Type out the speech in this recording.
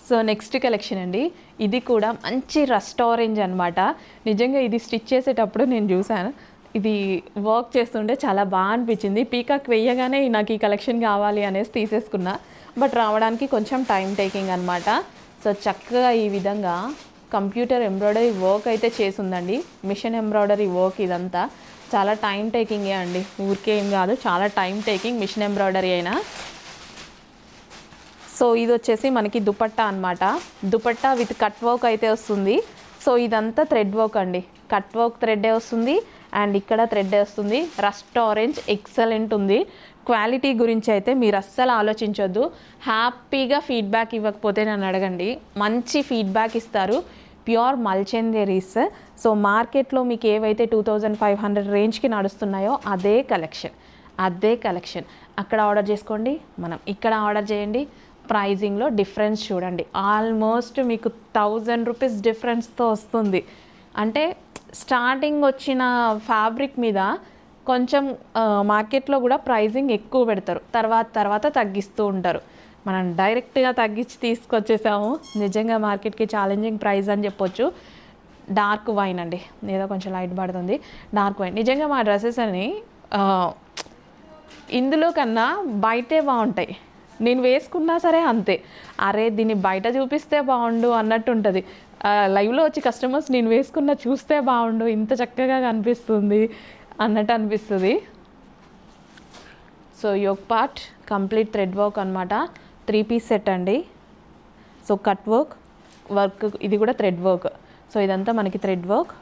So next collection అండి, ఇది కూడా మంచి రస్ట్ ఆరెంజ్ అనమాట. నిజంగా ఇది స్టిచ్ చేసేటప్పుడు నేను చూసాను, ఇది వర్క్ చేస్తుంటే చాలా బాగా అనిపించింది. పీకాక్ వేయగానే నాకు ఈ కలెక్షన్ కావాలి అనేసి తీసేసుకున్నా, బట్ రావడానికి కొంచెం టైం టేకింగ్ అనమాట. సో చక్కగా ఈ విధంగా కంప్యూటర్ ఎంబ్రాయిడరీ వర్క్ అయితే చేసిందండి, మిషన్ ఎంబ్రాయిడరీ వర్క్. ఇదంతా చాలా టైం టేకింగే అండి, ఊరికే ఏం కాదు, చాలా టైం టేకింగ్ మిషన్ ఎంబ్రాయిడరీ అయినా. సో ఇది వచ్చేసి మనకి దుపట్టా అనమాట. దుపట్టా విత్ కట్ వర్క్ అయితే వస్తుంది. సో ఇదంతా థ్రెడ్ వర్క్ అండి, కట్ వర్క్ థ్రెడ్డే వస్తుంది అండ్ ఇక్కడ థ్రెడ్డే వస్తుంది. రస్ట్ ఆరెంజ్ ఎక్సలెంట్ ఉంది. క్వాలిటీ గురించి అయితే మీరు అస్సలు ఆలోచించొద్దు. హ్యాపీగా ఫీడ్బ్యాక్ ఇవ్వకపోతే నన్ను అడగండి, మంచి ఫీడ్బ్యాక్ ఇస్తారు. ప్యూర్ మల్చెందేరీస్. సో మార్కెట్లో మీకు ఏవైతే 2500 రేంజ్కి నడుస్తున్నాయో అదే కలెక్షన్. అక్కడ ఆర్డర్ చేసుకోండి, మనం ఇక్కడ ఆర్డర్ చేయండి. ప్రైజింగ్లో డిఫరెన్స్ చూడండి, ఆల్మోస్ట్ మీకు 1000 రూపీస్ డిఫరెన్స్తో వస్తుంది. అంటే స్టార్టింగ్ వచ్చిన ఫ్యాబ్రిక్ మీద కొంచెం మార్కెట్లో కూడా ప్రైజింగ్ ఎక్కువ పెడతారు, తర్వాత తగ్గిస్తూ ఉంటారు. మనం డైరెక్ట్గా తగ్గించి తీసుకొచ్చేసాము. నిజంగా మార్కెట్కి ఛాలెంజింగ్ ప్రైస్ అని చెప్పొచ్చు. డార్క్ వైన్ అండి, ఏదో కొంచెం లైట్ పడుతుంది, డార్క్ వైన్. నిజంగా మా డ్రెస్సెస్ అని ఇందులో కన్నా బయటే బాగుంటాయి. నేను వేసుకున్నా సరే అంతే, అరే దీన్ని బయట చూపిస్తే బాగుండు అన్నట్టు ఉంటుంది. లైవ్లో వచ్చి కస్టమర్స్ నేను వేసుకున్న చూస్తే బాగుండు, ఇంత చక్కగా కనిపిస్తుంది అన్నట్టు అనిపిస్తుంది. So yoke part complete thread work అనమాట. 3 పీస్ సెట్ అండి. సో కట్ వర్క్, ఇది కూడా థ్రెడ్ వర్క్. సో ఇదంతా మనకి థ్రెడ్ వర్క్.